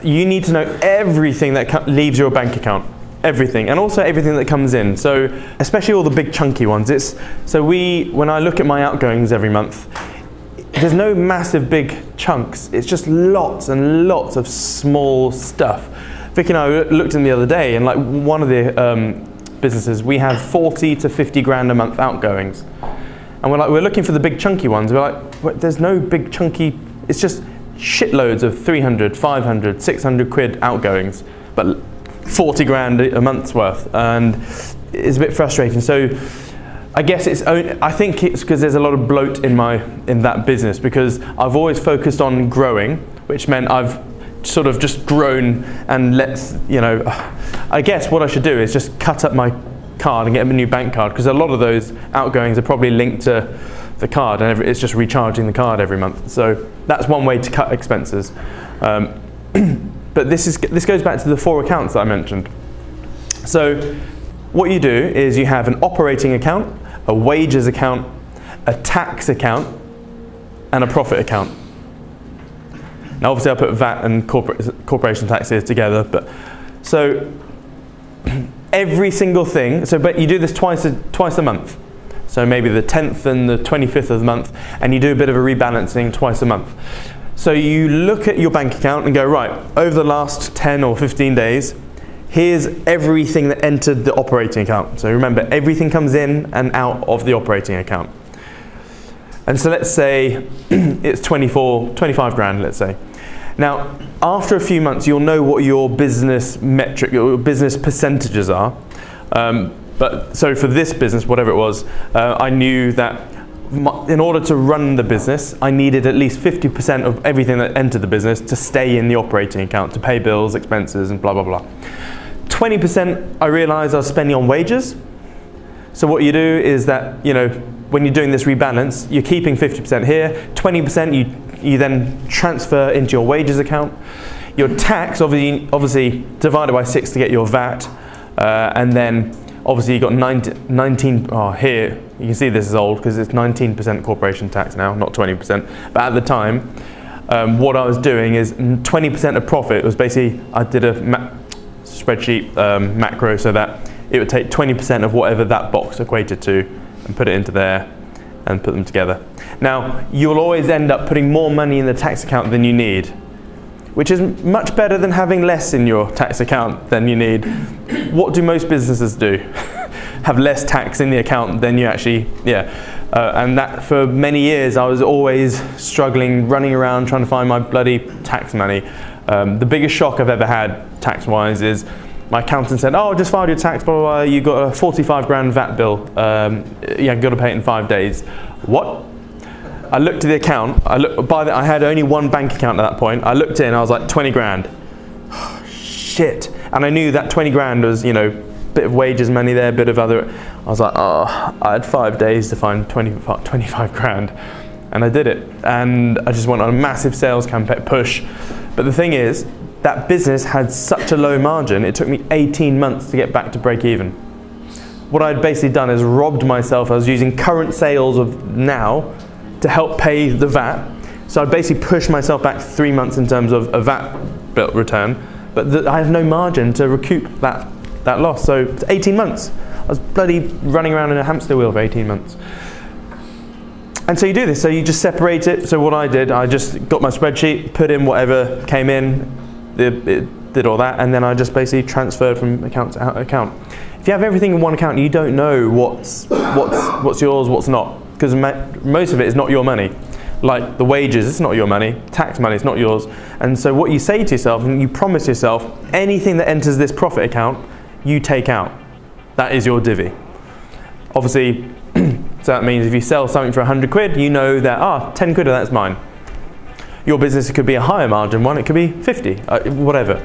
You need to know everything that leaves your bank account. Everything, and also everything that comes in. So especially all the big chunky ones. When I look at my outgoings every month, there's no massive big chunks. It's just lots and lots of small stuff. Vicky and I looked in the other day, and like one of the businesses, we have 40 to 50 grand a month outgoings, and we're looking for the big chunky ones. We're like, well, there's no big chunky. It's just shitloads of 300, 500, 600 quid outgoings, but 40 grand a month's worth, and it's a bit frustrating. So I guess I think it's because there's a lot of bloat in that business, because I've always focused on growing, which meant I've sort of just grown, and I guess what I should do is just cut up my card and get a new bank card, because a lot of those outgoings are probably linked to the card, and it's just recharging the card every month. So that's one way to cut expenses. But this goes back to the 4 accounts that I mentioned. So what you do is you have an operating account, a wages account, a tax account, and a profit account. Now obviously I put VAT and corporation tax here together, but so every single thing, but you do this twice a month. So maybe the 10th and the 25th of the month, and you do a bit of a rebalancing twice a month. So you look at your bank account and go, right, over the last 10 or 15 days, here's everything that entered the operating account. So remember, everything comes in and out of the operating account. And so let's say it's 25 grand, let's say. Now, after a few months, you'll know what your business metric, your business percentages are. So for this business, whatever it was, I knew that in order to run the business, I needed at least 50% of everything that entered the business to stay in the operating account, to pay bills, expenses, and blah, blah, blah. 20% I realized I was spending on wages. So what you do is that, when you're doing this rebalance, you're keeping 50% here, 20% you then transfer into your wages account. Your tax, obviously divided by 6 to get your VAT, and then obviously you've got 19, here, you can see this is old because it's 19% corporation tax now, not 20%. But at the time, what I was doing is 20% of profit was basically, I did a spreadsheet macro so that it would take 20% of whatever that box equated to and put it into there and put them together. Now, you'll always end up putting more money in the tax account than you need, which is much better than having less in your tax account than you need. What do most businesses do? Have less tax in the account than you actually, and that for many years I was always struggling, running around trying to find my bloody tax money. The biggest shock I've ever had tax-wise is my accountant said, oh, just filed your tax, blah, blah, blah, you got a 45 grand VAT bill, you've got to pay it in 5 days. What? I looked at the account, I had only one bank account at that point. I looked in, I was like, 20 grand. Oh, shit. And I knew that 20 grand was, bit of wages money there, bit of other. I was like, oh, I had 5 days to find 25 grand. And I did it. And I just went on a massive sales campaign push. But the thing is, that business had such a low margin, it took me 18 months to get back to break even. What I'd basically done is robbed myself. I was using current sales of now to help pay the VAT. So I basically pushed myself back 3 months in terms of a VAT bill return, but I have no margin to recoup that loss. So it's 18 months. I was bloody running around in a hamster wheel for 18 months. And so you do this, so you just separate it. So what I did, I just got my spreadsheet, put in whatever came in, it did all that, and then I just basically transferred from account to account. If you have everything in one account, you don't know what's yours, what's not, because most of it is not your money. Like the wages, it's not your money. Tax money, it's not yours. And so what you say to yourself, and you promise yourself, anything that enters this profit account, you take out. That is your divvy. Obviously, so that means if you sell something for 100 quid, you know that, 10 quid of that's mine. Your business could be a higher margin one, it could be 50, whatever.